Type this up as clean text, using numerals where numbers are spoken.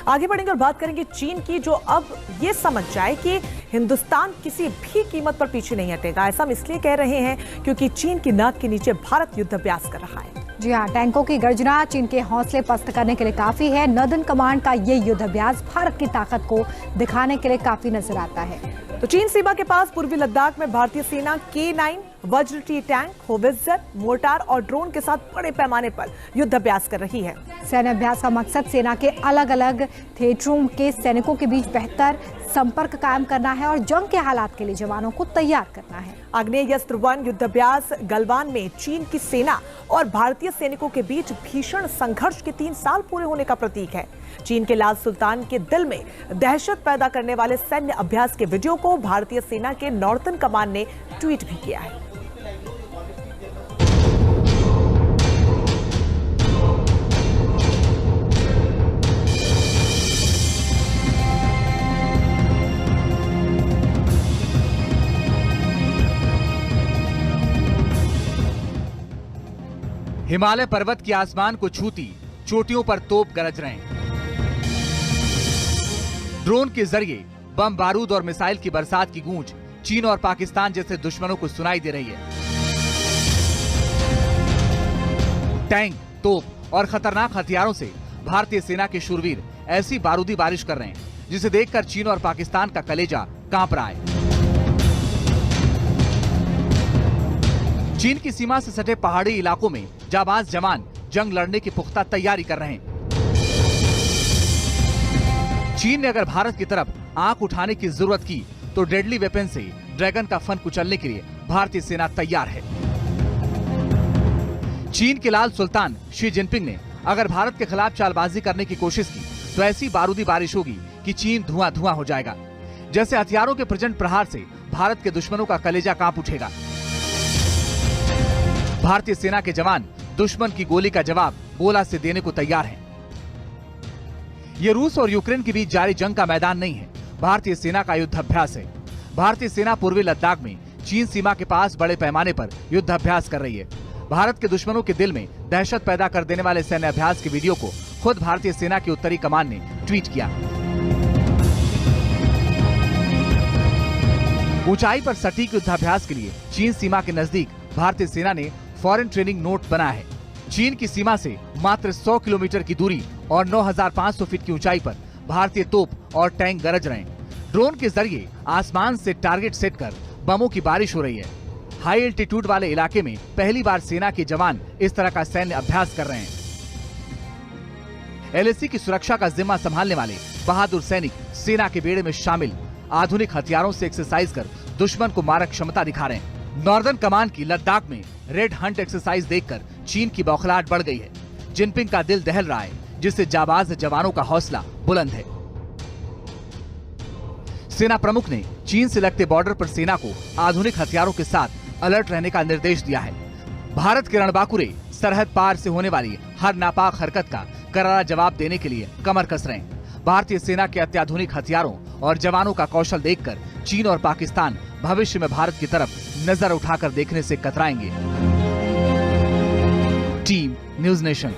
आगे बढ़ेंगे और बात करेंगे चीन की, जो अब ये समझ जाए कि हिंदुस्तान किसी भी कीमत पर पीछे नहीं हटेगा। ऐसा हम इसलिए कह रहे हैं क्योंकि चीन की नाक के नीचे भारत युद्धाभ्यास कर रहा है। जी हाँ, टैंकों की गर्जना चीन के हौसले पस्त करने के लिए काफी है। नॉर्दर्न कमांड का ये युद्धाभ्यास भारत की ताकत को दिखाने के लिए काफी नजर आता है। तो चीन सीमा के पास पूर्वी लद्दाख में भारतीय सेना K9 वज्र टी टैंक, होवित्जर, मोर्टार और ड्रोन के साथ बड़े पैमाने पर युद्धाभ्यास कर रही है। सैन्य अभ्यास का मकसद सेना के अलग अलग थिएटरों के सैनिकों के बीच बेहतर संपर्क कायम करना है और जंग के हालात के लिए जवानों को तैयार करना है। आग्नेयास्त्र 1 युद्धाभ्यास गलवान में चीन की सेना और भारतीय सैनिकों के बीच भीषण संघर्ष के 3 साल पूरे होने का प्रतीक है। चीन के लाल सुल्तान के दिल में दहशत पैदा करने वाले सैन्य अभ्यास के वीडियो को भारतीय सेना के नॉर्थर्न कमांड ने ट्वीट भी किया है। हिमालय पर्वत की आसमान को छूती चोटियों पर तोप गरज रहे हैं। ड्रोन के जरिए बम बारूद और मिसाइल की बरसात की गूंज चीन और पाकिस्तान जैसे दुश्मनों को सुनाई दे रही है। टैंक, तोप और खतरनाक हथियारों से भारतीय सेना के शूरवीर ऐसी बारूदी बारिश कर रहे हैं जिसे देखकर चीन और पाकिस्तान का कलेजा कांप रहा है। चीन की सीमा से सटे पहाड़ी इलाकों में जाबाज जवान जंग लड़ने की पुख्ता तैयारी कर रहे हैं। चीन ने अगर भारत की तरफ आंख उठाने की जरूरत की तो डेडली वेपन से ड्रैगन का फन कुचलने के लिए भारतीय सेना तैयार है। चीन के लाल सुल्तान शी जिनपिंग ने अगर भारत के खिलाफ चालबाजी करने की कोशिश की तो ऐसी बारूदी बारिश होगी कि चीन धुआं धुआं हो जाएगा। जैसे हथियारों के प्रचंड प्रहार से भारत के दुश्मनों का कलेजा कांप उठेगा। भारतीय सेना के जवान दुश्मन की गोली का जवाब गोला से देने को तैयार हैं। ये रूस और यूक्रेन के बीच जारी जंग का मैदान नहीं है, भारतीय सेना का युद्धाभ्यास है। भारतीय सेना पूर्वी लद्दाख में चीन सीमा के पास बड़े पैमाने पर युद्धाभ्यास कर रही है। भारत के दुश्मनों के दिल में दहशत पैदा कर देने वाले सैन्य अभ्यास के वीडियो को खुद भारतीय सेना की उत्तरी कमान ने ट्वीट किया। ऊंचाई पर सटीक युद्धाभ्यास के लिए चीन सीमा के नजदीक भारतीय सेना ने फॉरेन ट्रेनिंग नोट बनाया है। चीन की सीमा से मात्र 100 किलोमीटर की दूरी और 9,500 फीट की ऊंचाई पर भारतीय तोप और टैंक गरज रहे हैं। ड्रोन के जरिए आसमान से टारगेट सेट कर बमों की बारिश हो रही है। हाई एल्टीट्यूड वाले इलाके में पहली बार सेना के जवान इस तरह का सैन्य अभ्यास कर रहे हैं। LAC की सुरक्षा का जिम्मा संभालने वाले बहादुर सैनिक सेना के बेड़े में शामिल आधुनिक हथियारों से एक्सरसाइज कर दुश्मन को मारक क्षमता दिखा रहे हैं। नॉर्दर्न कमांड की लद्दाख में रेड हंट एक्सरसाइज देखकर चीन की बौखलाहट बढ़ गई है। जिनपिंग का दिल दहल रहा है, जिससे जाबाज जवानों का हौसला बुलंद है। सेना प्रमुख ने चीन से लगते बॉर्डर पर सेना को आधुनिक हथियारों के साथ अलर्ट रहने का निर्देश दिया है। भारत के रणबांकुरे सरहद पार से होने वाली हर नापाक हरकत का करारा जवाब देने के लिए कमर कस रहे हैं। भारतीय सेना के अत्याधुनिक हथियारों और जवानों का कौशल देखकर चीन और पाकिस्तान भविष्य में भारत की तरफ नजर उठाकर देखने से कतराएंगे। Team news nation.